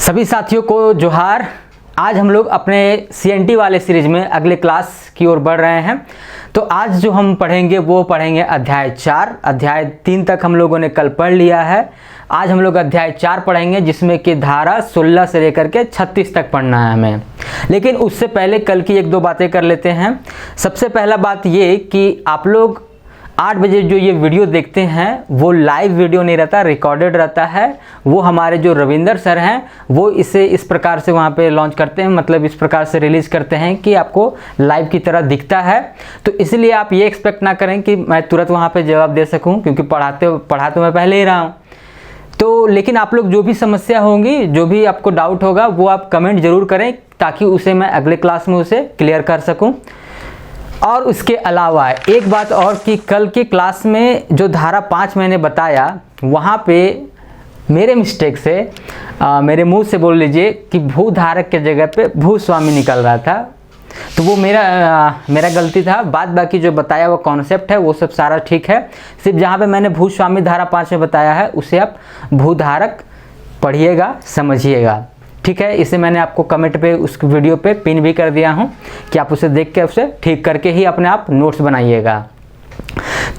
सभी साथियों को जोहार। आज हम लोग अपने CNT वाले सीरीज में अगले क्लास की ओर बढ़ रहे हैं। तो आज जो हम पढ़ेंगे वो पढ़ेंगे अध्याय 4। अध्याय 3 तक हम लोगों ने कल पढ़ लिया है। आज हम लोग अध्याय 4 पढ़ेंगे, जिसमें कि धारा 16 से लेकर के 36 तक पढ़ना है हमें। लेकिन उससे पहले कल की 1-2 बातें कर लेते हैं। सबसे पहला बात ये कि आप लोग 8 बजे जो ये वीडियो देखते हैं वो लाइव वीडियो नहीं रहता, रिकॉर्डेड रहता है। वो हमारे जो रविंदर सर हैं वो इसे इस प्रकार से वहाँ पे लॉन्च करते हैं, मतलब इस प्रकार से रिलीज़ करते हैं कि आपको लाइव की तरह दिखता है। तो इसलिए आप ये एक्सपेक्ट ना करें कि मैं तुरंत वहाँ पे जवाब दे सकूँ, क्योंकि पढ़ा तो मैं पहले ही रहा हूँ। तो लेकिन आप लोग जो भी समस्या होंगी, जो भी आपको डाउट होगा, वो आप कमेंट ज़रूर करें, ताकि उसे मैं अगले क्लास में उसे क्लियर कर सकूँ। और उसके अलावा एक बात और कि कल की क्लास में जो धारा 5 मैंने बताया, वहाँ पे मेरे मिस्टेक से मेरे मुंह से बोल लीजिए कि भूधारक के जगह पे भूस्वामी निकल रहा था। तो वो मेरा गलती था। बाद बाकी जो बताया वो कॉन्सेप्ट है वो सब सारा ठीक है। सिर्फ जहाँ पे मैंने भूस्वामी धारा 5 में बताया है उसे आप भूधारक पढ़िएगा, समझिएगा, ठीक है। इसे मैंने आपको कमेंट पे उस वीडियो पे पिन भी कर दिया हूँ कि आप उसे देख के उसे ठीक करके ही अपने आप नोट्स बनाइएगा।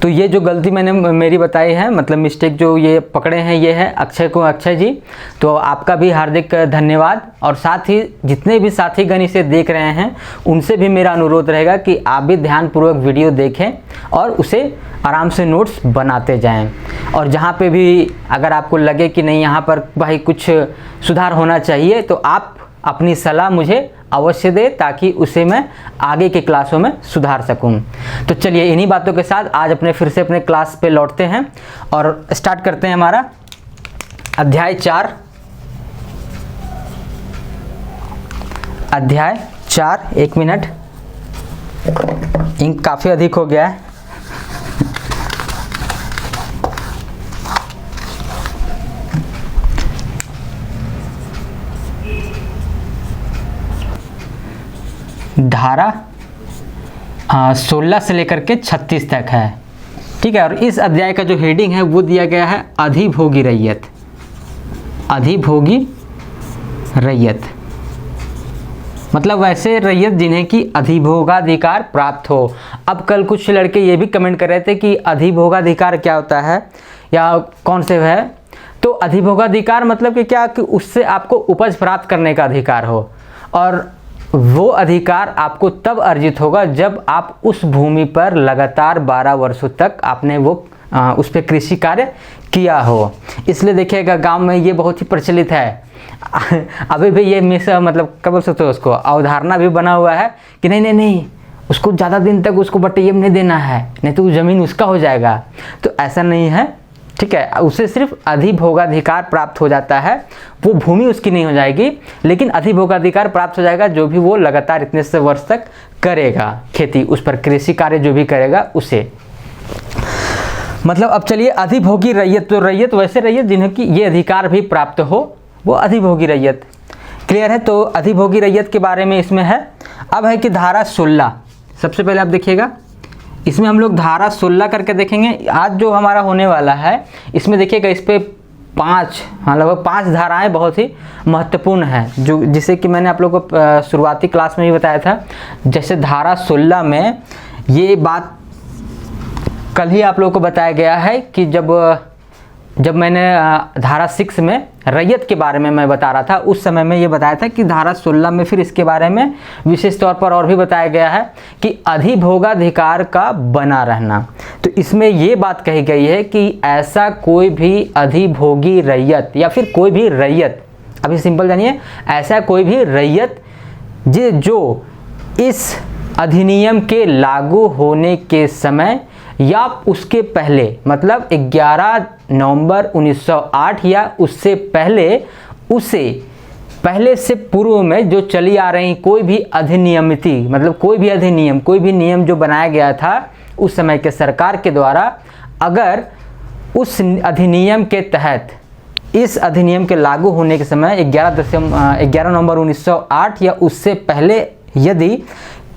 तो ये जो गलती मैंने मेरी बताई है, मतलब मिस्टेक जो ये पकड़े हैं, ये है अक्षय जी। तो आपका भी हार्दिक धन्यवाद। और साथ ही जितने भी साथीगण इसे देख रहे हैं उनसे भी मेरा अनुरोध रहेगा कि आप भी ध्यानपूर्वक वीडियो देखें और उसे आराम से नोट्स बनाते जाएं। और जहाँ पे भी अगर आपको लगे कि नहीं यहाँ पर भाई कुछ सुधार होना चाहिए, तो आप अपनी सलाह मुझे अवश्य दे, ताकि उसे मैं आगे के क्लासों में सुधार सकूं। तो चलिए इन्हीं बातों के साथ आज फिर से अपने क्लास पे लौटते हैं और स्टार्ट करते हैं हमारा अध्याय 4। अध्याय 4, 1 मिनट, इंक काफ़ी अधिक हो गया है। धारा 16 से लेकर के 36 तक है, ठीक है। और इस अध्याय का जो हेडिंग है वो दिया गया है अधिभोगी रैयत। अधिभोगी रैयत मतलब वैसे रैयत जिन्हें कि अधिभोगाधिकार प्राप्त हो। अब कल कुछ लड़के ये भी कमेंट कर रहे थे कि अधिभोगाधिकार क्या होता है या कौन से है। तो अधिभोगाधिकार मतलब कि क्या, कि उससे आपको उपज प्राप्त करने का अधिकार हो, और वो अधिकार आपको तब अर्जित होगा जब आप उस भूमि पर लगातार 12 वर्षों तक आपने वो उस पर कृषि कार्य किया हो। इसलिए देखिएगा गांव में ये बहुत ही प्रचलित है। अभी भी ये मतलब क्या बोल सकते हो, उसको अवधारणा भी बना हुआ है कि नहीं उसको ज़्यादा दिन तक उसको बटाइयम नहीं देना है, नहीं तो ज़मीन उसका हो जाएगा। तो ऐसा नहीं है, ठीक है। उसे सिर्फ अधिभोगाधिकार प्राप्त हो जाता है, वो भूमि उसकी नहीं हो जाएगी, लेकिन अधिभोगाधिकार प्राप्त हो जाएगा जो भी वो लगातार इतने से वर्ष तक करेगा खेती, उस पर कृषि कार्य जो भी करेगा उसे। मतलब अब चलिए अधिभोगी रैयत, तो रैयत वैसे रैयत जिन्हें कि ये अधिकार भी प्राप्त हो, वो अधिभोगी रैयत। क्लियर है। तो अधिभोगी रैयत के बारे में इसमें है। अब है कि धारा 16, सबसे पहले आप देखिएगा, इसमें हम लोग धारा 16 करके देखेंगे। आज जो हमारा होने वाला है इसमें देखिएगा, इस पे 5 लगभग 5 धाराएं बहुत ही महत्वपूर्ण हैं, जो जिसे कि मैंने आप लोगों को शुरुआती क्लास में भी बताया था। जैसे धारा 16 में ये बात कल ही आप लोगों को बताया गया है कि जब मैंने धारा 6 में रैयत के बारे में मैं बता रहा था, उस समय में ये बताया था कि धारा 16 में फिर इसके बारे में विशेष तौर पर और भी बताया गया है कि अधिभोगाधिकार का बना रहना। तो इसमें ये बात कही गई है कि ऐसा कोई भी अधिभोगी रैयत या फिर कोई भी रैयत, अभी सिंपल जानिए, ऐसा कोई भी रैयत जो इस अधिनियम के लागू होने के समय या उसके पहले, मतलब 11 नवंबर 1908 या उससे पहले, उसे पहले से पूर्व में जो चली आ रही कोई भी अधिनियमिति, मतलब कोई भी अधिनियम, कोई भी नियम जो बनाया गया था उस समय के सरकार के द्वारा, अगर उस अधिनियम के तहत, इस अधिनियम के लागू होने के समय 11 नवंबर 1908 या उससे पहले यदि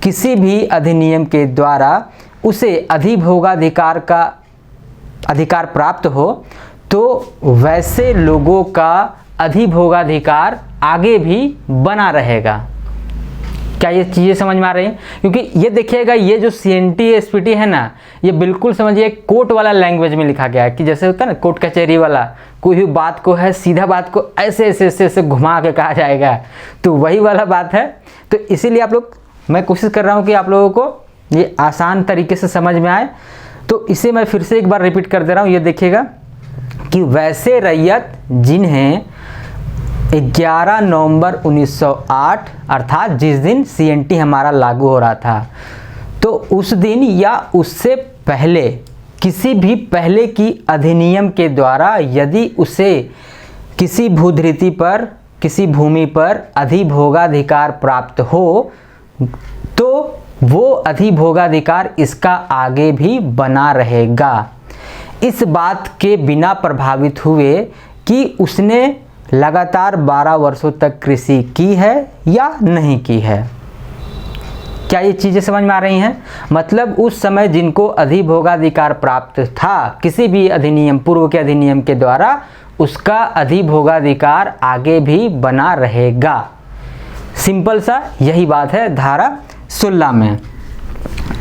किसी भी अधिनियम के द्वारा उसे अधिभोगाधिकार का अधिकार प्राप्त हो, तो वैसे लोगों का अधिभोगाधिकार आगे भी बना रहेगा। क्या ये चीज़ें समझ में आ रही हैं? क्योंकि ये देखिएगा, ये जो CNT SPT है ना, ये बिल्कुल समझिए कोर्ट वाला लैंग्वेज में लिखा गया है कि जैसे होता है ना कोर्ट कचहरी वाला, कोई भी बात को है सीधा बात को ऐसे ऐसे ऐसे ऐसे घुमा के कहा जाएगा, तो वही वाला बात है। तो इसीलिए आप लोग, मैं कोशिश कर रहा हूँ कि आप लोगों को ये आसान तरीके से समझ में आए। तो इसे मैं फिर से एक बार रिपीट कर दे रहा हूँ। ये देखिएगा कि वैसे रैयत जिन्हें 11 नवंबर 1908 अर्थात जिस दिन CNT हमारा लागू हो रहा था, तो उस दिन या उससे पहले किसी भी पहले की अधिनियम के द्वारा यदि उसे किसी भूधृति पर, किसी भूमि पर अधिभोगाधिकार प्राप्त हो, तो वो अधिभोगाधिकार इसका आगे भी बना रहेगा, इस बात के बिना प्रभावित हुए कि उसने लगातार 12 वर्षों तक कृषि की है या नहीं की है। क्या ये चीज़ें समझ में आ रही हैं? मतलब उस समय जिनको अधिभोगाधिकार प्राप्त था किसी भी अधिनियम, पूर्व के अधिनियम के द्वारा, उसका अधिभोगाधिकार आगे भी बना रहेगा। सिंपल सा यही बात है धारा 16 में,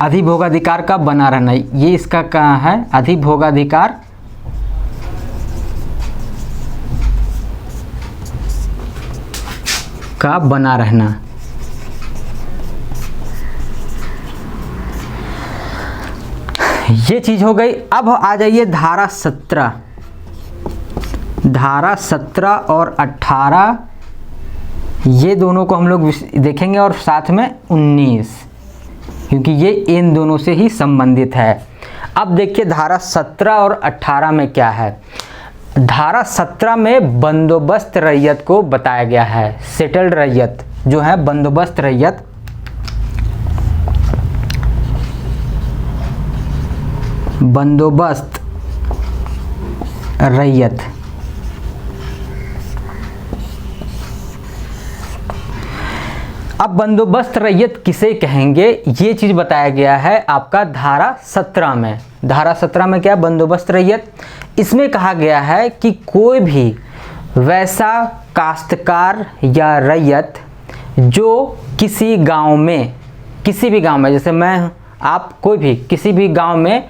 अधिभोगाधिकार का बना रहना। ये इसका कहाँ है? अधिभोगाधिकार का बना रहना। ये चीज हो गई। अब आ जाइए धारा 17। धारा 17 और 18 ये दोनों को हम लोग देखेंगे, और साथ में 19, क्योंकि ये इन दोनों से ही संबंधित है। अब देखिए धारा 17 और 18 में क्या है। धारा 17 में बंदोबस्त रैयत को बताया गया है। सेटल्ड रैयत जो है, बंदोबस्त रैयत, बंदोबस्त रैयत अब बंदोबस्त रैयत किसे कहेंगे, ये चीज बताया गया है आपका धारा 17 में। धारा 17 में क्या है? बंदोबस्त रैयत। इसमें कहा गया है कि कोई भी वैसा काश्तकार या रैयत जो किसी गांव में, किसी भी गांव में, जैसे मैं, आप, कोई भी किसी भी गांव में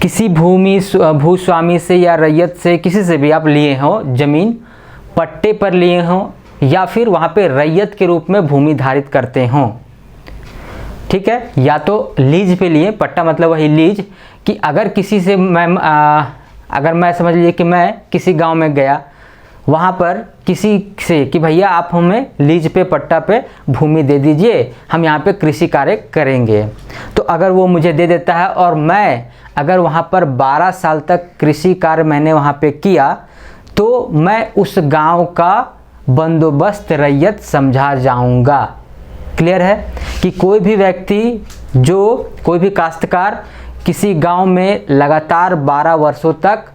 किसी भूस्वामी से या रैयत से, किसी से भी आप लिए हो जमीन, पट्टे पर लिए हो या फिर वहाँ पे रैयत के रूप में भूमि धारित करते हों, ठीक है, या तो लीज पे लिए, पट्टा मतलब वही लीज, कि अगर किसी से अगर मैं समझ लीजिए कि मैं किसी गांव में गया, वहाँ पर किसी से कि भैया आप हमें लीज पे, पट्टा पे भूमि दे दीजिए, हम यहाँ पे कृषि कार्य करेंगे। तो अगर वो मुझे दे देता है और मैं अगर वहाँ पर 12 साल तक कृषि कार्य मैंने वहाँ पे किया, तो मैं उस गांव का बंदोबस्त रैयत समझा जाऊंगा। क्लियर है कि कोई भी व्यक्ति, जो कोई भी काश्तकार किसी गांव में लगातार 12 वर्षों तक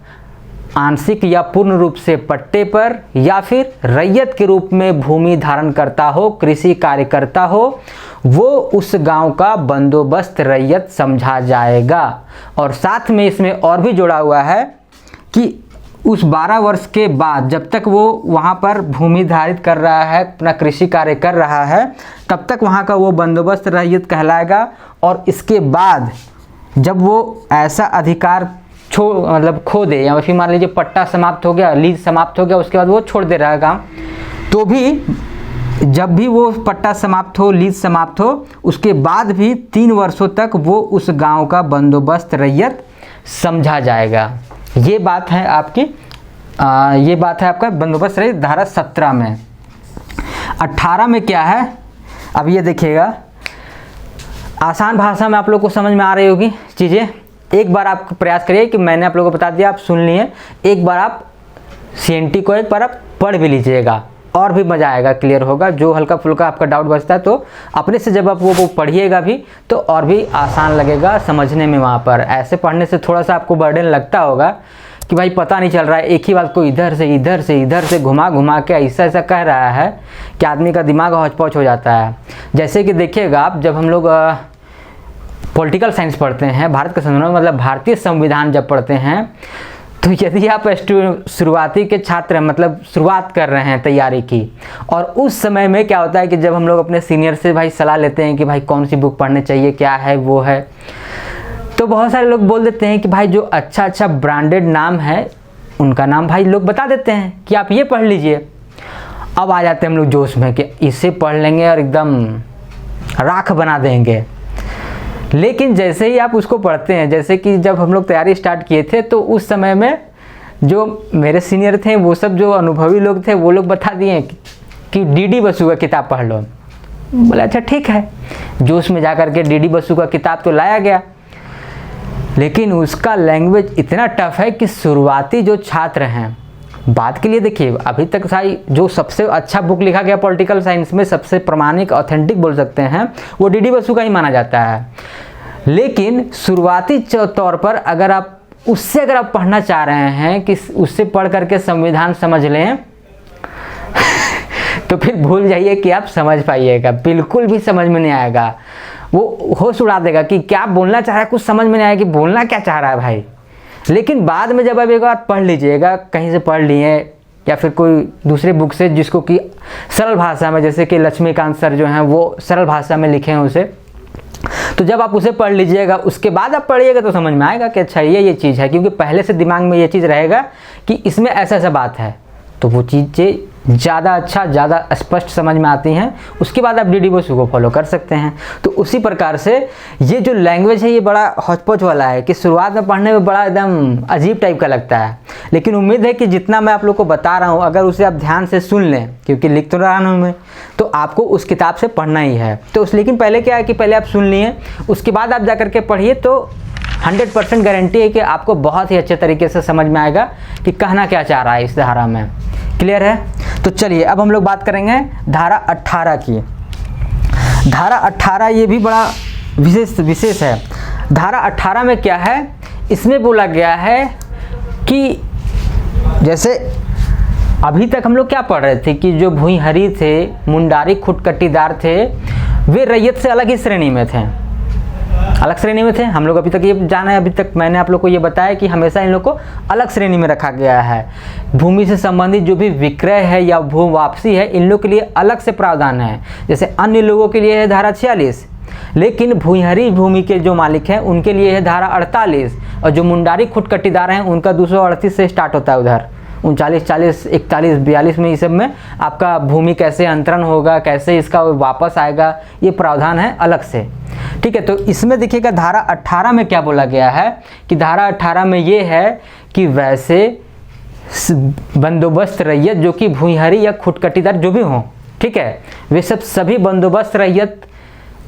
आंशिक या पूर्ण रूप से पट्टे पर या फिर रैयत के रूप में भूमि धारण करता हो, कृषि कार्य करता हो, वो उस गांव का बंदोबस्त रैयत समझा जाएगा। और साथ में इसमें और भी जोड़ा हुआ है कि उस 12 वर्ष के बाद जब तक वो वहाँ पर भूमि धारित कर रहा है, अपना कृषि कार्य कर रहा है, तब तक वहाँ का वो बंदोबस्त रैयत कहलाएगा। और इसके बाद जब वो ऐसा अधिकार मतलब खो दे, या फिर मान लीजिए पट्टा समाप्त हो गया, लीज समाप्त हो गया, उसके बाद वो छोड़ दे रहा है काम, तो भी जब भी वो पट्टा समाप्त हो, लीज समाप्त हो, उसके बाद भी 3 वर्षों तक वो उस गांव का बंदोबस्त रैयत समझा जाएगा। ये बात है आपकी, ये बात है आपका बंदोबस्त रैयत धारा 17 में। 18 में क्या है, अब ये देखिएगा, आसान भाषा में आप लोग को समझ में आ रही होगी चीज़ें। एक बार आप प्रयास करिए कि मैंने आप लोगों को बता दिया, आप सुन लिए, एक बार आप CNT को एक बार आप पढ़ भी लीजिएगा, और भी मज़ा आएगा, क्लियर होगा। जो हल्का फुल्का आपका डाउट बचता है तो अपने से जब आप वो पढ़िएगा भी तो और भी आसान लगेगा समझने में। वहाँ पर ऐसे पढ़ने से थोड़ा सा आपको बर्डन लगता होगा कि भाई पता नहीं चल रहा है, एक ही बात को इधर से इधर से इधर से घुमा घुमा के ऐसा ऐसा कह रहा है कि आदमी का दिमाग हौच-पौच हो जाता है। जैसे कि देखिएगा आप, जब हम लोग पॉलिटिकल साइंस पढ़ते हैं, भारत का संविधान मतलब भारतीय संविधान जब पढ़ते हैं, तो यदि आप शुरुआती के छात्र हैं, मतलब शुरुआत कर रहे हैं तैयारी की, और उस समय में क्या होता है कि जब हम लोग अपने सीनियर से भाई सलाह लेते हैं कि भाई कौन सी बुक पढ़ने चाहिए, क्या है वो है, तो बहुत सारे लोग बोल देते हैं कि भाई जो अच्छा अच्छा ब्रांडेड नाम है उनका नाम भाई लोग बता देते हैं कि आप ये पढ़ लीजिए। अब आ जाते हैं हम लोग जोश में कि इसे पढ़ लेंगे और एकदम राख बना देंगे। लेकिन जैसे ही आप उसको पढ़ते हैं, जैसे कि जब हम लोग तैयारी स्टार्ट किए थे तो उस समय में जो मेरे सीनियर थे वो सब जो अनुभवी लोग थे वो लोग बता दिए कि डी.डी. बसु का किताब पढ़ लो। बोला अच्छा ठीक है, जोश में जा कर के डी.डी. बसु का किताब तो लाया गया, लेकिन उसका लैंग्वेज इतना टफ है कि शुरुआती जो छात्र हैं, बात के लिए देखिए अभी तक साई जो सबसे अच्छा बुक लिखा गया पॉलिटिकल साइंस में, सबसे प्रमाणिक ऑथेंटिक बोल सकते हैं, वो डी.डी. बसु का ही माना जाता है। लेकिन शुरुआती तौर पर अगर आप उससे अगर आप पढ़ना चाह रहे हैं कि उससे पढ़ करके संविधान समझ लें तो फिर भूल जाइए कि आप समझ पाइएगा, बिल्कुल भी समझ में नहीं आएगा। वो होश उड़ा देगा कि क्या बोलना चाह रहा है, कुछ समझ में नहीं आएगा कि बोलना क्या चाह रहा है भाई। लेकिन बाद में जब आप एक बार पढ़ लीजिएगा, कहीं से पढ़ लिए या फिर कोई दूसरे बुक से जिसको कि सरल भाषा में, जैसे कि लक्ष्मीकांत सर जो हैं वो सरल भाषा में लिखे हैं उसे, तो जब आप उसे पढ़ लीजिएगा उसके बाद आप पढ़िएगा तो समझ में आएगा कि अच्छा ये चीज़ है, क्योंकि पहले से दिमाग में ये चीज़ रहेगा कि इसमें ऐसा ऐसा बात है, तो वो चीज़ें ज़्यादा अच्छा ज़्यादा स्पष्ट समझ में आती हैं। उसके बाद आप डी.डी. बसु को फॉलो कर सकते हैं। तो उसी प्रकार से ये जो लैंग्वेज है ये बड़ा हौच-पौच वाला है कि शुरुआत में पढ़ने में बड़ा एकदम अजीब टाइप का लगता है, लेकिन उम्मीद है कि जितना मैं आप लोग को बता रहा हूँ अगर उसे आप ध्यान से सुन लें, क्योंकि लिख तो रहा हूँ मैं, तो आपको उस किताब से पढ़ना ही है। तो लेकिन पहले क्या है कि पहले आप सुन लिए, उसके बाद आप जा करके पढ़िए, तो 100% गारंटी है कि आपको बहुत ही अच्छे तरीके से समझ में आएगा कि कहना क्या चाह रहा है इस धारा में। क्लियर है? तो चलिए अब हम लोग बात करेंगे धारा 18 की। धारा 18 ये भी बड़ा विशेष है। धारा 18 में क्या है, इसमें बोला गया है कि जैसे अभी तक हम लोग क्या पढ़ रहे थे कि जो भुईंहरी थे, मुंडारी खुटकटीदार थे, वे रैयत से अलग ही श्रेणी में थे, अलग श्रेणी में थे। हम लोग अभी तक ये जाना है, अभी तक मैंने आप लोग को ये बताया कि हमेशा इन लोग को अलग श्रेणी में रखा गया है। भूमि से संबंधित जो भी विक्रय है या भू वापसी है, इन लोग के लिए अलग से प्रावधान है। जैसे अन्य लोगों के लिए है धारा 46, लेकिन भुईंहरी भूमि के जो मालिक हैं उनके लिए है धारा 48, और जो मुंडारी खुटकटीदार हैं उनका 238 से स्टार्ट होता है, उधर 39, 40, 41, 42 में, इस सब में आपका भूमि कैसे अंतरण होगा, कैसे इसका वापस आएगा, ये प्रावधान है अलग से। ठीक है, तो इसमें देखिएगा धारा 18 में क्या बोला गया है कि धारा 18 में ये है कि वैसे बंदोबस्त रैयत जो कि भुईंहरी या खुटकटीदार जो भी हों, ठीक है, वे सब सभी बंदोबस्त रैयत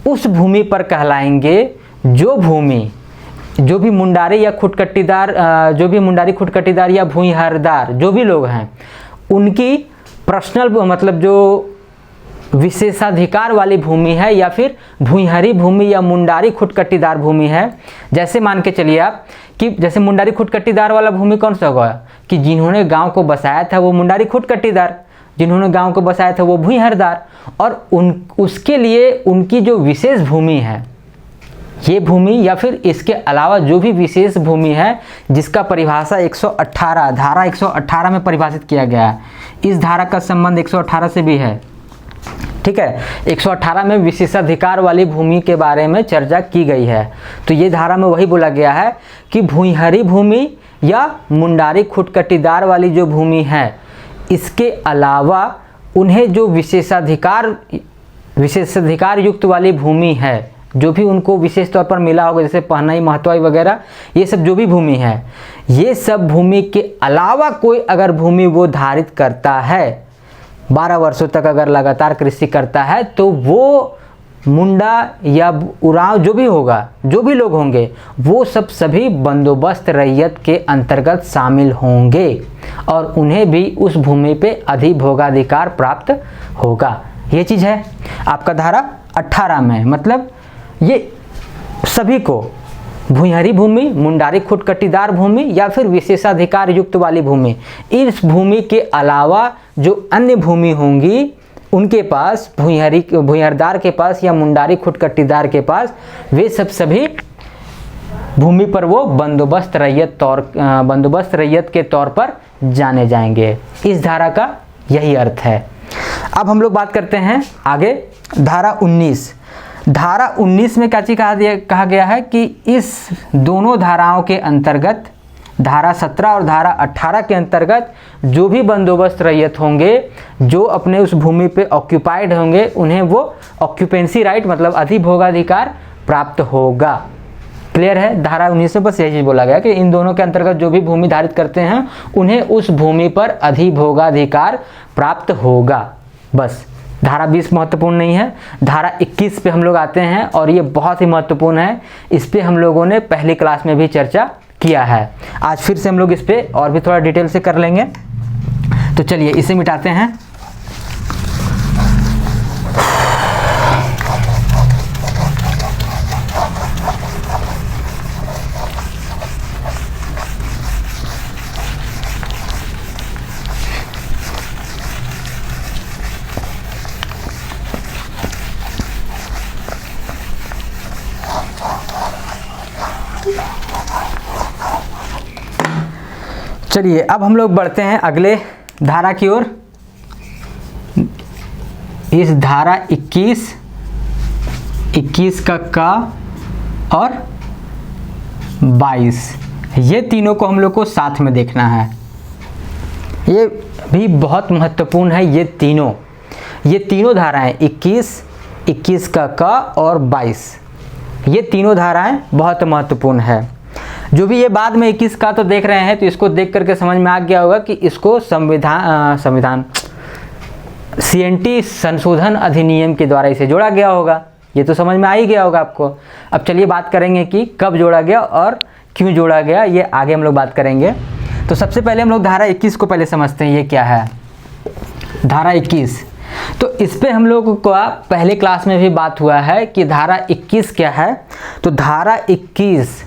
उस भूमि पर कहलाएंगे जो भी मुंडारी या खुटकटीदार, जो भी मुंडारी खुटकटीदार या भुईंहरदार जो भी लोग हैं, उनकी पर्सनल मतलब जो विशेषाधिकार वाली भूमि है या फिर भुईंहरी भूमि या मुंडारी खुटकटीदार भूमि है। जैसे मान के चलिए आप कि जैसे मुंडारी खुटकटीदार वाला भूमि कौन सा होगा कि जिन्होंने गांव को बसाया था वो मुंडारी खुटकटीदार, जिन्होंने गांव को बसाया था वो भुईंहरदार, और उसके लिए उनकी जो विशेष भूमि है, ये भूमि या फिर इसके अलावा जो भी विशेष भूमि है जिसका परिभाषा 118 धारा 118 में परिभाषित किया गया है। इस धारा का संबंध 118 से भी है। ठीक है, 118 में विशेषाधिकार वाली भूमि के बारे में चर्चा की गई है। तो ये धारा में वही बोला गया है कि भुईंहरी भूमि या मुंडारी खुटकटीदार वाली जो भूमि है, इसके अलावा उन्हें जो विशेषाधिकार युक्त वाली भूमि है, जो भी उनको विशेष तौर पर मिला होगा, जैसे पहनाई महत्वाई वगैरह, ये सब जो भी भूमि है, ये सब भूमि के अलावा कोई अगर भूमि वो धारित करता है, 12 वर्षों तक अगर लगातार कृषि करता है, तो वो मुंडा या उरांव जो भी होगा, जो भी लोग होंगे, वो सब सभी बंदोबस्त रैयत के अंतर्गत शामिल होंगे और उन्हें भी उस भूमि पे अधिभोगाधिकार प्राप्त होगा। ये चीज़ है आपका धारा 18 में। मतलब ये सभी को भुईंहरी भूमि, मुंडारी खुटकटीदार भूमि या फिर विशेषाधिकार युक्त वाली भूमि, इस भूमि के अलावा जो अन्य भूमि होंगी उनके पास, भुईंहरदार के पास या मुंडारी खुटकटीदार के पास, वे सब सभी भूमि पर वो बंदोबस्त रैयत के तौर पर जाने जाएंगे। इस धारा का यही अर्थ है। अब हम लोग बात करते हैं आगे धारा 19। धारा 19 में क्या चीज़ कहा गया है कि इस दोनों धाराओं के अंतर्गत, धारा 17 और धारा 18 के अंतर्गत जो भी बंदोबस्त रैयत होंगे, जो अपने उस भूमि पे ऑक्यूपाइड होंगे, उन्हें वो ऑक्यूपेंसी राइट मतलब अधिभोगाधिकार प्राप्त होगा। क्लियर है? धारा 19 में बस यही चीज़ बोला गया कि इन दोनों के अंतर्गत जो भी भूमि धारित करते हैं उन्हें उस भूमि पर अधिभोगाधिकार प्राप्त होगा। बस धारा 20 महत्वपूर्ण नहीं है। धारा 21 पे हम लोग आते हैं और ये बहुत ही महत्वपूर्ण है। इस पे हम लोगों ने पहली क्लास में भी चर्चा किया है। आज फिर से हम लोग इस पे और भी थोड़ा डिटेल से कर लेंगे। तो चलिए इसे मिटाते हैं। चलिए अब हम लोग बढ़ते हैं अगले धारा की ओर। इस धारा 21 का और 22 ये तीनों को हम लोग को साथ में देखना है। ये भी बहुत महत्वपूर्ण है। ये तीनों धाराएं 21 का और 22 ये तीनों धाराएं बहुत महत्वपूर्ण है। जो भी ये बाद में 21 का तो देख रहे हैं तो इसको देख करके समझ में आ गया होगा कि इसको संविधान CNT संशोधन अधिनियम के द्वारा इसे जोड़ा गया होगा। ये तो समझ में आ ही गया होगा आपको। अब चलिए बात करेंगे कि कब जोड़ा गया और क्यों जोड़ा गया, ये आगे हम लोग बात करेंगे। तो सबसे पहले हम लोग धारा 21 को पहले समझते हैं। ये क्या है धारा 21? तो इस पे हम लोगों को पहले क्लास में भी बात हुआ है कि धारा 21 क्या है। तो धारा 21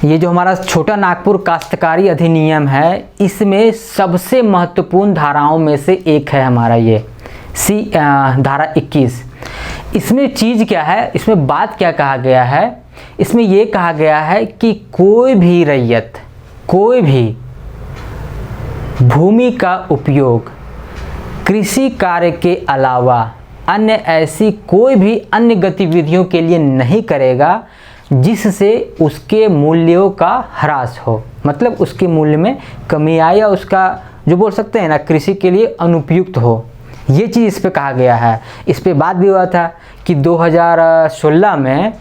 ये जो हमारा छोटा नागपुर काश्तकारी अधिनियम है, इसमें सबसे महत्वपूर्ण धाराओं में से एक है हमारा ये धारा 21। इसमें चीज़ क्या है, इसमें बात क्या कहा गया है? इसमें ये कहा गया है कि कोई भी रैयत, कोई भी भूमि का उपयोग कृषि कार्य के अलावा अन्य ऐसी कोई भी अन्य गतिविधियों के लिए नहीं करेगा जिससे उसके मूल्यों का ह्रास हो, मतलब उसके मूल्य में कमी आए या उसका जो बोल सकते हैं ना कृषि के लिए अनुपयुक्त हो। ये चीज़ इस पे कहा गया है। इस पे बात भी हुआ था कि 2016 में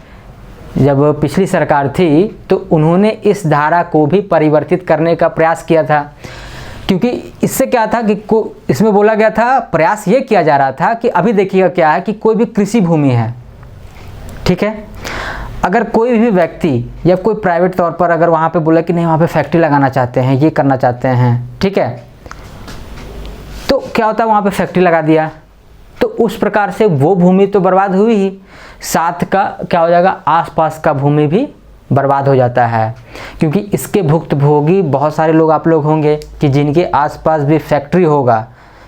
जब पिछली सरकार थी तो उन्होंने इस धारा को भी परिवर्तित करने का प्रयास किया था। क्योंकि इससे क्या था कि इसमें बोला गया था, प्रयास ये किया जा रहा था कि अभी देखिएगा क्या है कि कोई भी कृषि भूमि है, ठीक है, अगर कोई भी व्यक्ति या कोई प्राइवेट तौर पर अगर वहाँ पे बोला कि नहीं वहाँ पे फैक्ट्री लगाना चाहते हैं, ये करना चाहते हैं, ठीक है, तो क्या होता है वहाँ पे फैक्ट्री लगा दिया तो उस प्रकार से वो भूमि तो बर्बाद हुई ही, साथ का क्या हो जाएगा आसपास का भूमि भी बर्बाद हो जाता है। क्योंकि इसके भुक्तभोगी बहुत सारे लोग आप लोग होंगे कि जिनके आसपास भी फैक्ट्री होगा।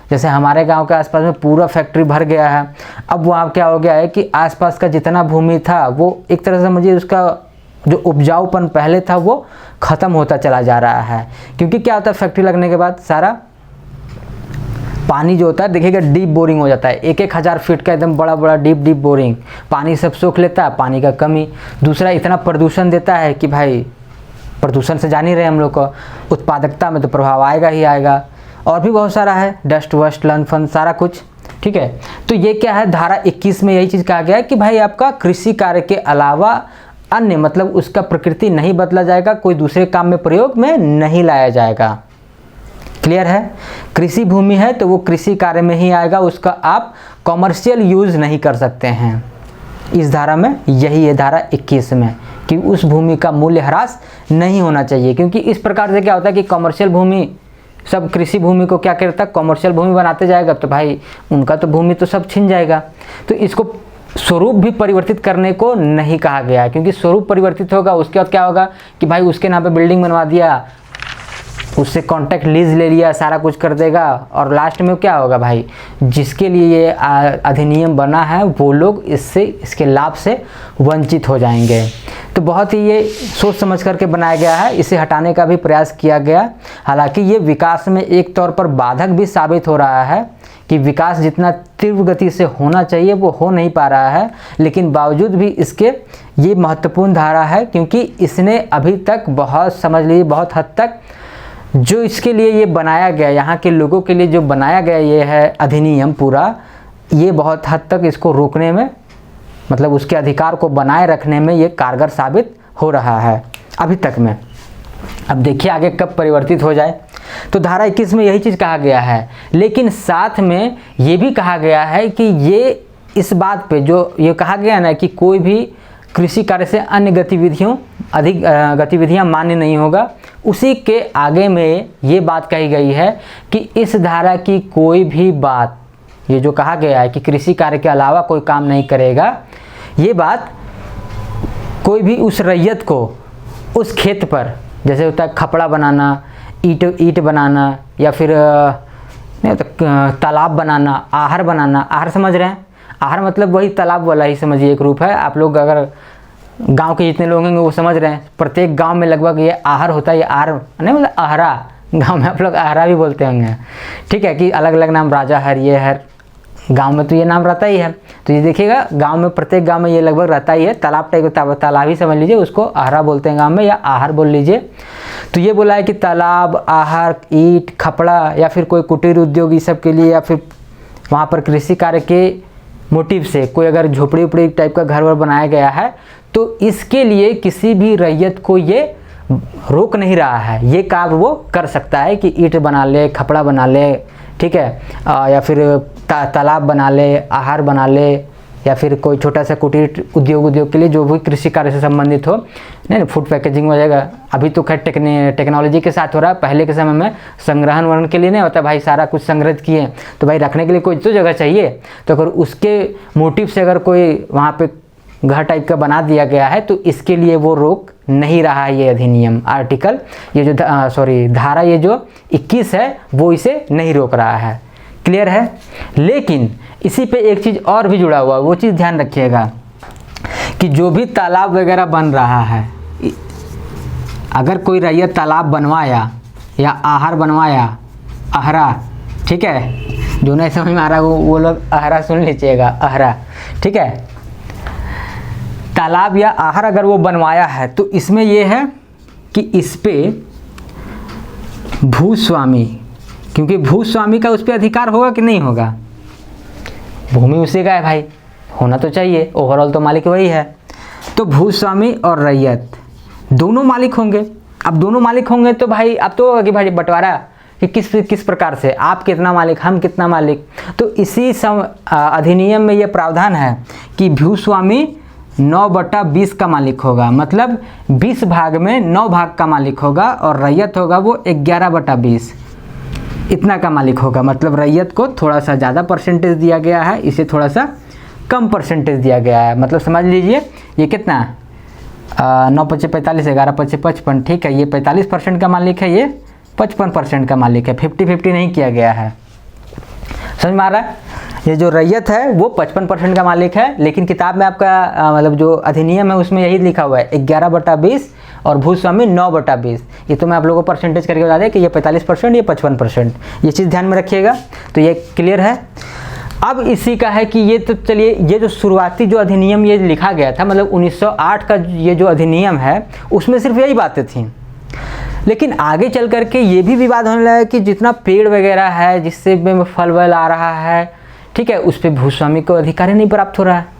जैसे हमारे गांव के आसपास में पूरा फैक्ट्री भर गया है। अब वहाँ क्या हो गया है कि आसपास का जितना भूमि था वो एक तरह से समझिए उसका जो उपजाऊपन पहले था वो ख़त्म होता चला जा रहा है। क्योंकि क्या होता है फैक्ट्री लगने के बाद सारा पानी जो होता है देखिएगा डीप बोरिंग हो जाता है, 1,000 फीट का एकदम बड़ा बड़ा डीप बोरिंग, पानी सब सोख लेता है, पानी का कमी। दूसरा इतना प्रदूषण देता है कि भाई प्रदूषण से जान ही रहे हम लोग को, उत्पादकता में तो प्रभाव आएगा ही आएगा। और भी बहुत सारा है, डस्ट वस्ट लन फन सारा कुछ, ठीक है। तो ये क्या है धारा 21 में यही चीज़ कहा गया है कि भाई आपका कृषि कार्य के अलावा अन्य मतलब उसका प्रकृति नहीं बदला जाएगा, कोई दूसरे काम में प्रयोग में नहीं लाया जाएगा। क्लियर है? कृषि भूमि है तो वो कृषि कार्य में ही आएगा, उसका आप कॉमर्शियल यूज़ नहीं कर सकते हैं। इस धारा में यही है धारा 21 में कि उस भूमि का मूल्य ह्रास नहीं होना चाहिए। क्योंकि इस प्रकार से क्या होता है कि कॉमर्शियल भूमि सब कृषि भूमि को क्या करता है कॉमर्शियल भूमि बनाते जाएगा तो भाई उनका तो भूमि तो सब छिन जाएगा। तो इसको स्वरूप भी परिवर्तित करने को नहीं कहा गया है, क्योंकि स्वरूप परिवर्तित होगा उसके बाद क्या होगा कि भाई उसके नाम पे बिल्डिंग बनवा दिया, उससे कॉन्ट्रैक्ट लीज ले लिया, सारा कुछ कर देगा, और लास्ट में क्या होगा भाई, जिसके लिए ये अधिनियम बना है वो लोग इसके लाभ से वंचित हो जाएंगे। तो बहुत ही ये सोच समझ करके बनाया गया है, इसे हटाने का भी प्रयास किया गया। हालांकि ये विकास में एक तौर पर बाधक भी साबित हो रहा है कि विकास जितना तीव्र गति से होना चाहिए वो हो नहीं पा रहा है, लेकिन बावजूद भी इसके ये महत्वपूर्ण धारा है, क्योंकि इसने अभी तक बहुत, समझ लीजिए बहुत हद तक जो इसके लिए ये बनाया गया, यहाँ के लोगों के लिए जो बनाया गया ये है अधिनियम पूरा, ये बहुत हद तक इसको रोकने में, मतलब उसके अधिकार को बनाए रखने में ये कारगर साबित हो रहा है अभी तक में। अब देखिए आगे कब परिवर्तित हो जाए। तो धारा 21 में यही चीज़ कहा गया है, लेकिन साथ में ये भी कहा गया है कि ये इस बात पे जो ये कहा गया ना कि कोई भी कृषि कार्य से अन्य अधिक गतिविधियां मान्य नहीं होगा, उसी के आगे में ये बात कही गई है कि इस धारा की कोई भी बात, ये जो कहा गया है कि कृषि कार्य के अलावा कोई काम नहीं करेगा, ये बात कोई भी उस रैयत को उस खेत पर, जैसे होता है खपड़ा बनाना, ईंट बनाना, या फिर तालाब बनाना, आहर बनाना, आहर समझ रहे हैं, आहर मतलब वही तालाब वाला ही समझिए एक रूप है। आप लोग अगर गांव के जितने लोग होंगे वो समझ रहे हैं, प्रत्येक गांव में लगभग ये आहर होता है, ये आहर नहीं मतलब आहरा, गांव में आप लोग आहरा भी बोलते होंगे, ठीक है, कि अलग अलग नाम, राजा हर, ये हर, गांव में तो ये नाम रहता ही है। तो ये देखिएगा गांव में, प्रत्येक गांव में ये लगभग रहता ही है, तालाब टाइप का तालाब ही समझ लीजिए, उसको आहरा बोलते हैं गांव में, या आहर बोल लीजिए। तो ये बोला है कि तालाब, आहर, ईंट, खपड़ा या फिर कोई कुटीर उद्योग, ये सब के लिए, या फिर वहाँ पर कृषि कार्य के मोटिव से कोई अगर झोपड़ी उपड़ी टाइप का घर वर बनाया गया है, तो इसके लिए किसी भी रैयत को ये रोक नहीं रहा है, ये काम वो कर सकता है कि ईंट बना ले, खपड़ा बना ले, ठीक है, या फिर तालाब बना ले, आहार बना ले, या फिर कोई छोटा सा कुटीर उद्योग के लिए जो भी कृषि कार्य से संबंधित हो, नहीं फूड पैकेजिंग हो जाएगा। अभी तो खैर टेक्नोलॉजी के साथ हो रहा है, पहले के समय में संग्रहण वरण के लिए नहीं होता भाई, सारा कुछ संग्रहित किए तो भाई रखने के लिए कोई तो जगह चाहिए, तो अगर उसके मोटिव से अगर कोई वहाँ पे घर टाइप का बना दिया गया है तो इसके लिए वो रोक नहीं रहा है ये अधिनियम, आर्टिकल, ये जो धारा ये जो 21 है वो इसे नहीं रोक रहा है। क्लियर है। लेकिन इसी पे एक चीज़ और भी जुड़ा हुआ है, वो चीज़ ध्यान रखिएगा कि जो भी तालाब वगैरह बन रहा है, अगर कोई रैयत तालाब बनवाया या आहर बनवाया, आहरा, ठीक है, जो नहीं समझ में आ रहा वो लोग आहरा सुन लीजिएगा, आहरा, ठीक है, तालाब या आहर अगर वो बनवाया है तो इसमें ये है कि इस पे भूस्वामी, क्योंकि भूस्वामी का उस पर अधिकार होगा कि नहीं होगा, भूमि उसी का है भाई, होना तो चाहिए, ओवरऑल तो मालिक वही है। तो भूस्वामी और रैयत दोनों मालिक होंगे। अब दोनों मालिक होंगे तो भाई अब तो होगा कि भाई बंटवारा कि किस प्रकार से, आप कितना मालिक, हम कितना मालिक। तो इसी अधिनियम में ये प्रावधान है कि भूस्वामी 9/20 का मालिक होगा, मतलब 20 भाग में 9 भाग का मालिक होगा, और रैयत होगा वो 11/20 इतना का मालिक होगा। मतलब रैयत को थोड़ा सा ज़्यादा परसेंटेज दिया गया है, इसे थोड़ा सा कम परसेंटेज दिया गया है। मतलब समझ लीजिए ये कितना 9×5 = 45, 11×5 = 55, ठीक है, ये 45% का मालिक है, ये 55% का मालिक है, 50-50 नहीं किया गया है। समझ में आ रहा है। ये जो रैयत है वो 55% का मालिक है, लेकिन किताब में आपका मतलब जो अधिनियम है उसमें यही लिखा हुआ है 11/20 और भूस्वामी 9/20। ये तो मैं आप लोगों को परसेंटेज करके बता दें कि ये 45%, ये 55%, ये चीज़ ध्यान में रखिएगा। तो ये क्लियर है। अब इसी का है कि ये तो चलिए, ये जो शुरुआती जो अधिनियम ये लिखा गया था, मतलब 1908 का ये जो अधिनियम है उसमें सिर्फ यही बातें थी, लेकिन आगे चल करके ये भी विवाद होने लगा कि जितना पेड़ वगैरह है जिससे फल वल आ रहा है, ठीक है, उस पर भूस्वामी को अधिकार नहीं प्राप्त हो रहा है।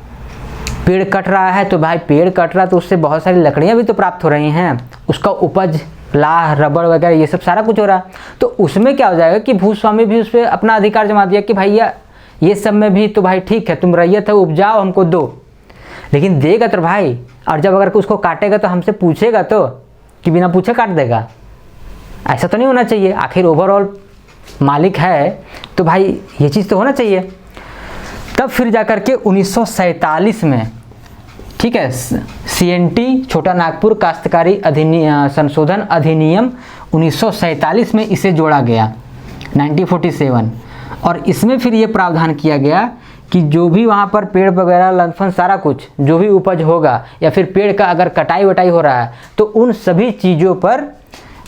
पेड़ कट रहा है तो भाई पेड़ कट रहा तो उससे बहुत सारी लकड़ियाँ भी तो प्राप्त हो रही हैं, उसका उपज, लाह, रबड़ वगैरह ये सब सारा कुछ हो रहा है। तो उसमें क्या हो जाएगा कि भूस्वामी भी उस पर अपना अधिकार जमा दिया कि भैया ये सब में भी तो भाई ठीक है, तुम रैयत है उपजाओ, हमको दो, लेकिन देगा तो भाई, और जब अगर उसको काटेगा तो हमसे पूछेगा तो, कि बिना पूछे काट देगा, ऐसा तो नहीं होना चाहिए। आखिर ओवरऑल मालिक है तो भाई ये चीज़ तो होना चाहिए। तब फिर जाकर के 1947 में, ठीक है, CNT छोटा नागपुर काश्तकारी संशोधन अधिनियम 1947 में इसे जोड़ा गया 1947। और इसमें फिर ये प्रावधान किया गया कि जो भी वहाँ पर पेड़ वगैरह लनफन सारा कुछ जो भी उपज होगा या फिर पेड़ का अगर कटाई वटाई हो रहा है तो उन सभी चीज़ों पर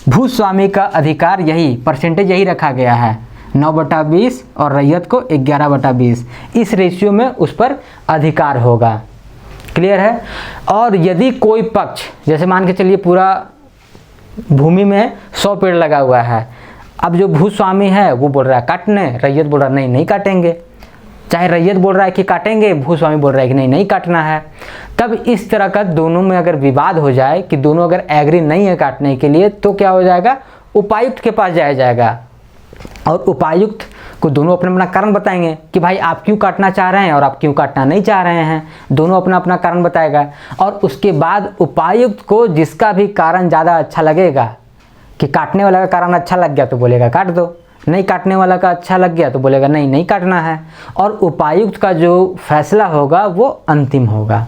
भूस्वामी का अधिकार यही परसेंटेज यही रखा गया है 9/20 और रैयत को 11/20 इस रेशियो में उस पर अधिकार होगा। क्लियर है। और यदि कोई पक्ष जैसे मान के चलिए पूरा भूमि में 100 पेड़ लगा हुआ है, अब जो भूस्वामी है वो बोल रहा है काटने, रैयत बोल रहा है नहीं नहीं काटेंगे, चाहे रैयत बोल रहा है कि काटेंगे, भूस्वामी बोल रहा है कि नहीं नहीं काटना है। तब इस तरह का दोनों में अगर विवाद हो जाए कि दोनों अगर एग्री नहीं है काटने के लिए तो क्या हो जाएगा, उपायुक्त के पास जाया जाएगा और उपायुक्त को दोनों अपना अपना कारण बताएंगे कि भाई आप क्यों काटना चाह रहे हैं और आप क्यों काटना नहीं चाह रहे हैं, दोनों अपना अपना कारण बताएगा। और उसके बाद उपायुक्त को जिसका भी कारण ज़्यादा अच्छा लगेगा कि काटने वाला का कारण अच्छा लग गया तो बोलेगा काट दो, नहीं काटने वाला का अच्छा लग गया तो बोलेगा नहीं नहीं काटना है, और उपायुक्त का जो फैसला होगा वो अंतिम होगा।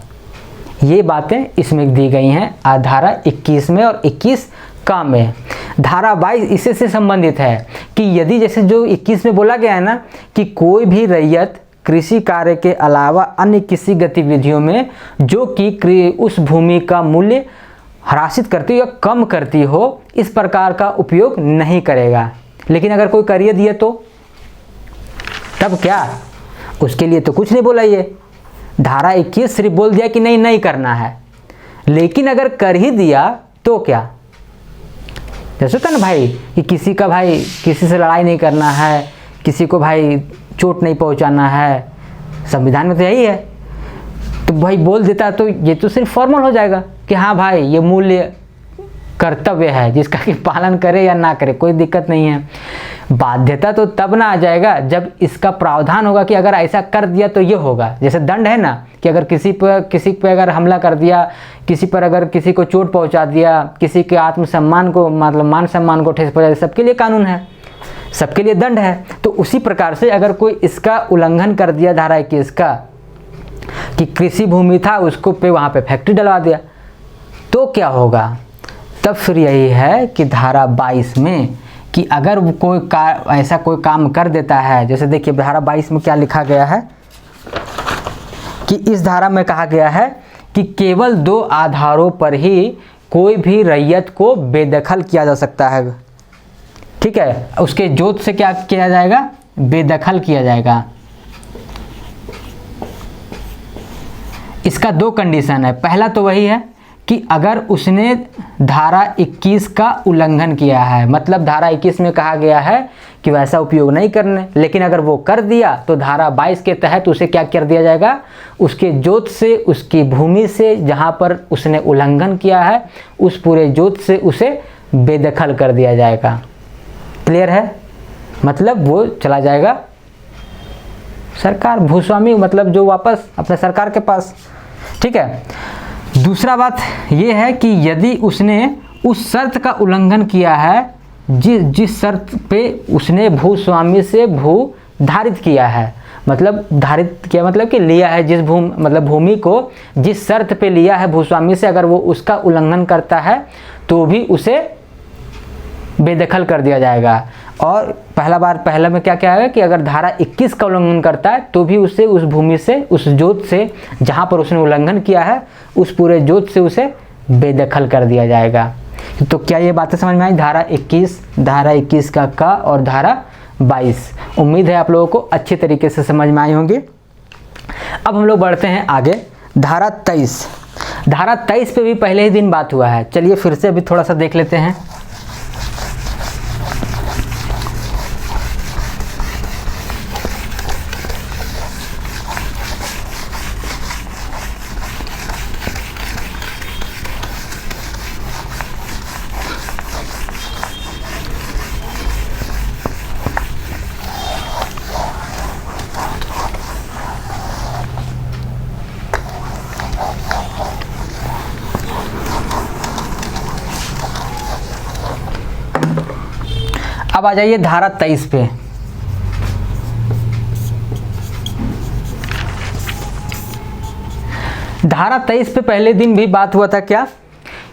ये बातें इसमें दी गई हैं धारा 21 में और 21 का में। धारा 22 इसी से संबंधित है कि यदि जैसे जो 21 में बोला गया है ना कि कोई भी रैयत कृषि कार्य के अलावा अन्य किसी गतिविधियों में जो कि उस भूमि का मूल्य ह्रासित करती हो या कम करती हो, इस प्रकार का उपयोग नहीं करेगा। लेकिन अगर कोई करिए दिए तो तब क्या, उसके लिए तो कुछ नहीं बोला। ये धारा 21 सिर्फ बोल दिया कि नहीं नहीं करना है, लेकिन अगर कर ही दिया तो क्या, जैसे होता ना भाई कि किसी का भाई किसी से लड़ाई नहीं करना है, किसी को भाई चोट नहीं पहुंचाना है, संविधान में तो यही है। तो भाई बोल देता तो ये तो सिर्फ फॉर्मल हो जाएगा कि हाँ भाई ये मूल्य कर्तव्य है जिसका कि पालन करे या ना करे कोई दिक्कत नहीं है। बाध्यता तो तब ना आ जाएगा जब इसका प्रावधान होगा कि अगर ऐसा कर दिया तो ये होगा। जैसे दंड है ना कि अगर किसी पे अगर हमला कर दिया, किसी पर अगर किसी को चोट पहुंचा दिया, किसी के आत्मसम्मान को मतलब मान सम्मान को ठेस पहुंचा दिया, सबके लिए कानून है, सबके लिए दंड है। तो उसी प्रकार से अगर कोई इसका उल्लंघन कर दिया धारा 21 का कि कृषि भूमि था उसको पे वहाँ पे फैक्ट्री डलवा दिया तो क्या होगा, तब फिर यही है कि धारा 22 में कि अगर कोई ऐसा कोई काम कर देता है, जैसे देखिए धारा 22 में क्या लिखा गया है कि इस धारा में कहा गया है कि केवल 2 आधारों पर ही कोई भी रैयत को बेदखल किया जा सकता है। ठीक है, उसके जोत से क्या किया जाएगा, बेदखल किया जाएगा। इसका 2 कंडीशन है। पहला तो वही है कि अगर उसने धारा 21 का उल्लंघन किया है, मतलब धारा 21 में कहा गया है कि वैसा उपयोग नहीं करने, लेकिन अगर वो कर दिया तो धारा 22 के तहत उसे क्या कर दिया जाएगा, उसके जोत से, उसकी भूमि से जहाँ पर उसने उल्लंघन किया है उस पूरे जोत से उसे बेदखल कर दिया जाएगा। क्लियर है, मतलब वो चला जाएगा सरकार, भूस्वामी मतलब जो वापस अपने सरकार के पास। ठीक है, दूसरा बात ये है कि यदि उसने उस शर्त का उल्लंघन किया है जिस शर्त पे उसने भूस्वामी से भू धारित किया है, मतलब धारित किया मतलब कि लिया है, जिस भूमि को जिस शर्त पे लिया है भूस्वामी से, अगर वो उसका उल्लंघन करता है तो भी उसे बेदखल कर दिया जाएगा। और पहला में क्या क्या है कि अगर धारा 21 का उल्लंघन करता है तो भी उसे उस भूमि से, उस जोत से जहाँ पर उसने उल्लंघन किया है उस पूरे जोत से उसे बेदखल कर दिया जाएगा। तो क्या ये बातें समझ में आई, धारा 21 का और धारा 22। उम्मीद है आप लोगों को अच्छे तरीके से समझ में आई होंगी। अब हम लोग बढ़ते हैं आगे, धारा 23। धारा 23 पे भी पहले ही दिन बात हुआ है, चलिए फिर से अभी थोड़ा सा देख लेते हैं। अब आ जाइए धारा 23 पे। धारा 23 पे पहले दिन भी बात हुआ था क्या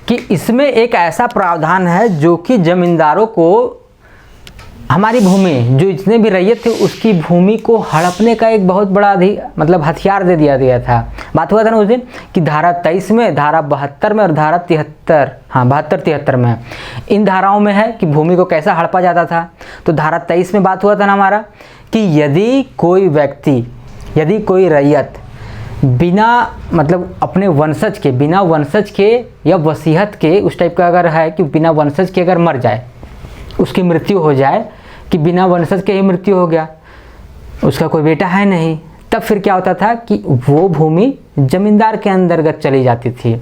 कि इसमें एक ऐसा प्रावधान है जो कि जमींदारों को हमारी भूमि, जो जितने भी रैयत थे उसकी भूमि को हड़पने का एक बहुत बड़ा मतलब हथियार दे दिया गया था। बात हुआ था ना उस दिन कि धारा 23 में, धारा 72 में और धारा 73, हाँ 72-73 में, इन धाराओं में है कि भूमि को कैसा हड़पा जाता था। तो धारा 23 में बात हुआ था ना हमारा कि यदि कोई व्यक्ति, यदि कोई रैयत बिना मतलब अपने वंशज के, बिना वंशज के या वसीयत के, उस टाइप का अगर है कि बिना वंशज के अगर मर जाए, उसकी मृत्यु हो जाए, कि बिना वंशज के ही मृत्यु हो गया, उसका कोई बेटा है नहीं, तब फिर क्या होता था कि वो भूमि जमींदार के अंतर्गत चली जाती थी।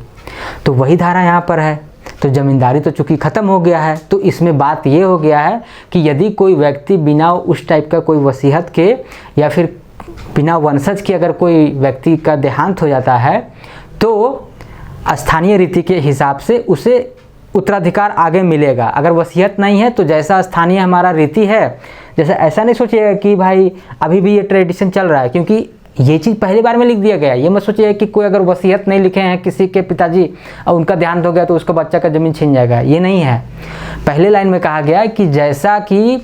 तो वही धारा यहाँ पर है। तो जमींदारी तो चूँकि ख़त्म हो गया है, तो इसमें बात ये हो गया है कि यदि कोई व्यक्ति बिना उस टाइप का कोई वसीयत के या फिर बिना वंशज के अगर कोई व्यक्ति का देहांत हो जाता है, तो स्थानीय रीति के हिसाब से उसे उत्तराधिकार आगे मिलेगा। अगर वसीयत नहीं है तो जैसा स्थानीय हमारा रीति है, जैसे ऐसा नहीं सोचिएगा कि भाई अभी भी ये ट्रेडिशन चल रहा है, क्योंकि ये चीज़ पहली बार में लिख दिया गया है। ये मत सोचिएगा कि कोई अगर वसीयत नहीं लिखे हैं किसी के पिताजी और उनका देहांत हो गया तो उसका बच्चा का ज़मीन छीन जाएगा, ये नहीं है। पहले लाइन में कहा गया है कि जैसा कि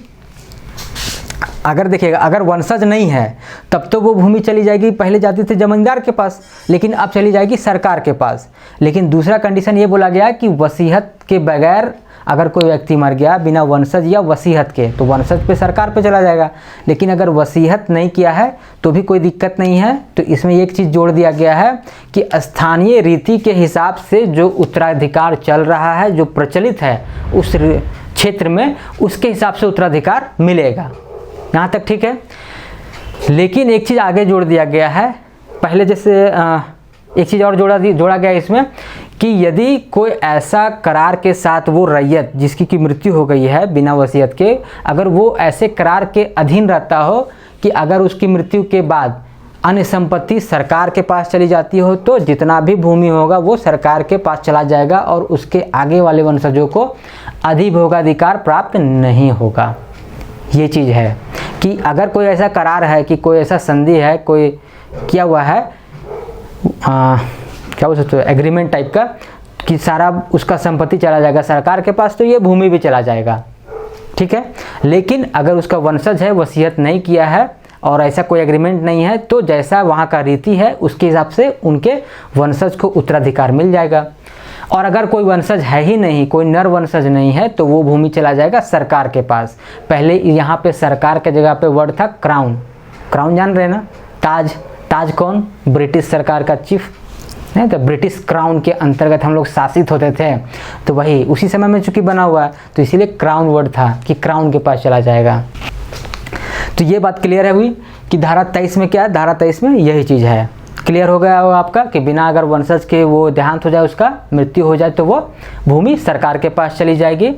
अगर देखिएगा, अगर वंशज नहीं है तब तो वो भूमि चली जाएगी, पहले जाती थी जमींदार के पास, लेकिन अब चली जाएगी सरकार के पास। लेकिन दूसरा कंडीशन ये बोला गया कि वसीयत के बगैर अगर कोई व्यक्ति मर गया बिना वंशज या वसीयत के, तो वंशज पे सरकार पे चला जाएगा। लेकिन अगर वसीयत नहीं किया है तो भी कोई दिक्कत नहीं है। तो इसमें एक चीज़ जोड़ दिया गया है कि स्थानीय रीति के हिसाब से जो उत्तराधिकार चल रहा है, जो प्रचलित है उस क्षेत्र में, उसके हिसाब से उत्तराधिकार मिलेगा। यहाँ तक ठीक है। लेकिन एक चीज़ आगे जोड़ दिया गया है, पहले जैसे एक चीज़ और जोड़ा गया इसमें कि यदि कोई ऐसा करार के साथ वो रैयत जिसकी की मृत्यु हो गई है बिना वसीयत के, अगर वो ऐसे करार के अधीन रहता हो कि अगर उसकी मृत्यु के बाद अन्य संपत्ति सरकार के पास चली जाती हो, तो जितना भी भूमि होगा वो सरकार के पास चला जाएगा और उसके आगे वाले वंशजों को अधिभोगाधिकार प्राप्त नहीं होगा। ये चीज़ है कि अगर कोई ऐसा करार है कि कोई ऐसा संधि है, कोई किया हुआ है, क्या बोल सकते हो, एग्रीमेंट टाइप का, कि सारा उसका संपत्ति चला जाएगा सरकार के पास, तो ये भूमि भी चला जाएगा, ठीक है। लेकिन अगर उसका वंशज है, वसीयत नहीं किया है और ऐसा कोई एग्रीमेंट नहीं है, तो जैसा वहाँ का रीति है उसके हिसाब से उनके वंशज को उत्तराधिकार मिल जाएगा। और अगर कोई वंशज है ही नहीं, कोई नर वंशज नहीं है, तो वो भूमि चला जाएगा सरकार के पास। पहले यहाँ पे सरकार के जगह पे वर्ड था क्राउन। क्राउन जान रहे ना, ताज। ताज कौन? ब्रिटिश सरकार का चीफ, नहीं तो ब्रिटिश क्राउन के अंतर्गत हम लोग शासित होते थे, तो वही उसी समय में चूँकि बना हुआ है, तो इसीलिए क्राउन वर्ड था कि क्राउन के पास चला जाएगा। तो ये बात क्लियर है हुई कि धारा 23 में क्या है, धारा 23 में यही चीज़ है। क्लियर हो गया होगा आपका कि बिना अगर वंशज के वो देहांत हो जाए, उसका मृत्यु हो जाए, तो वो भूमि सरकार के पास चली जाएगी।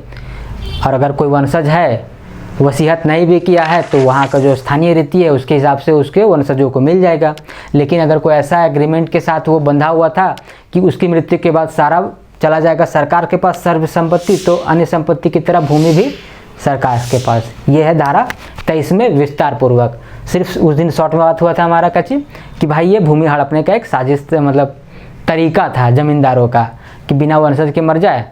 और अगर कोई वंशज है, वसीयत नहीं भी किया है, तो वहाँ का जो स्थानीय रीति है उसके हिसाब से उसके वंशजों को मिल जाएगा। लेकिन अगर कोई ऐसा एग्रीमेंट के साथ वो बंधा हुआ था कि उसकी मृत्यु के बाद सारा चला जाएगा सरकार के पास सर्व संपत्ति, तो अन्य संपत्ति की तरह भूमि भी सरकार के पास। ये है धारा 23 में विस्तार पूर्वक। सिर्फ उस दिन शॉर्ट में बात हुआ था हमारा कच्ची कि भाई ये भूमि हड़पने का एक साजिश, मतलब तरीका था जमींदारों का कि बिना वंशज के मर जाए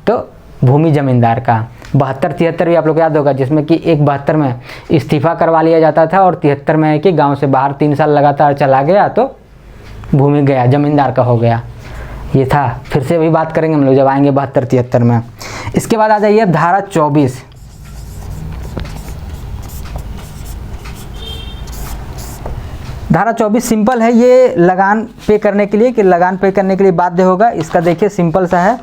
तो भूमि जमींदार का। 72-73 भी आप लोग याद होगा, जिसमें कि एक 72 में इस्तीफा करवा लिया जाता था और 73 में है कि गांव से बाहर 3 साल लगातार चला गया तो भूमि गया, जमींदार का हो गया। ये था। फिर से भी बात करेंगे हम लोग जब आएंगे 72-73 में। इसके बाद आ जाइए धारा 24। धारा 24 सिंपल है, ये लगान पे करने के लिए, कि लगान पे करने के लिए बाध्य होगा। इसका देखिए सिंपल सा है,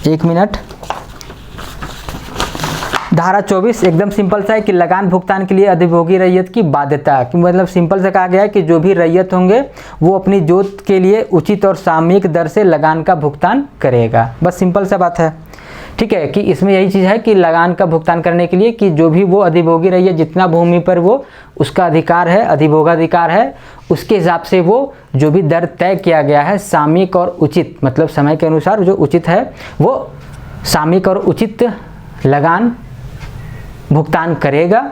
1 मिनट। धारा 24 एकदम सिंपल सा है कि लगान भुगतान के लिए अधिभोगी रैयत की बाध्यता, कि मतलब सिंपल से कहा गया है कि जो भी रैयत होंगे वो अपनी जोत के लिए उचित और सामयिक दर से लगान का भुगतान करेगा। बस सिंपल सा बात है, ठीक है। कि इसमें यही चीज़ है कि लगान का भुगतान करने के लिए कि जो भी वो अधिभोगी रैयत, जितना भूमि पर वो उसका अधिकार है, अधिभोगाधिकार है, उसके हिसाब से वो जो भी दर तय किया गया है सामयिक और उचित, मतलब समय के अनुसार जो उचित है, वो सामयिक और उचित लगान भुगतान करेगा।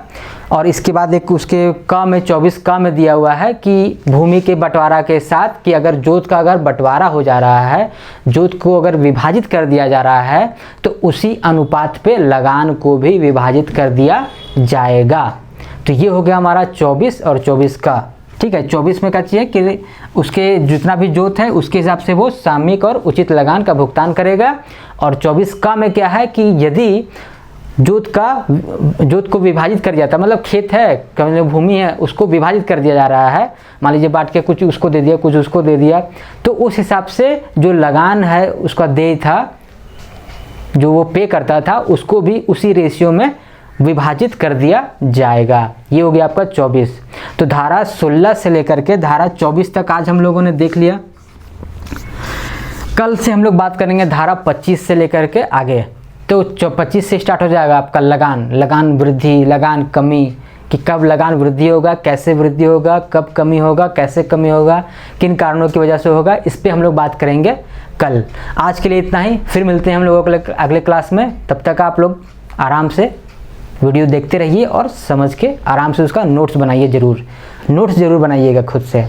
और इसके बाद एक उसके क में 24 क में दिया हुआ है कि भूमि के बंटवारा के साथ कि अगर जोत का अगर बंटवारा हो जा रहा है, जोत को अगर विभाजित कर दिया जा रहा है तो उसी अनुपात पे लगान को भी विभाजित कर दिया जाएगा। तो ये हो गया हमारा 24 और 24 का। ठीक है, 24 में क्या चाहिए कि उसके जितना भी जोत है उसके हिसाब से वो सामयिक और उचित लगान का भुगतान करेगा। और 24 का में क्या है कि यदि जोत को विभाजित कर दिया था, मतलब खेत है, भूमि है, उसको विभाजित कर दिया जा रहा है, मान लीजिए बांट के कुछ उसको दे दिया कुछ उसको दे दिया, तो उस हिसाब से जो लगान है उसका देय था, जो वो पे करता था, उसको भी उसी रेशियो में विभाजित कर दिया जाएगा। ये हो गया आपका 24। तो धारा 16 से लेकर के धारा 24 तक आज हम लोगों ने देख लिया। कल से हम लोग बात करेंगे धारा 25 से लेकर के आगे। तो 25 से स्टार्ट हो जाएगा आपका लगान वृद्धि, लगान कमी, कि कब लगान वृद्धि होगा, कैसे वृद्धि होगा, कब कमी होगा, कैसे कमी होगा, किन कारणों की वजह से होगा, इस पे हम लोग बात करेंगे कल। आज के लिए इतना ही, फिर मिलते हैं हम लोगों को अगले क्लास में। तब तक आप लोग आराम से वीडियो देखते रहिए और समझ के आराम से उसका नोट्स बनाइए, नोट्स ज़रूर बनाइएगा खुद से।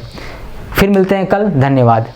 फिर मिलते हैं कल, धन्यवाद।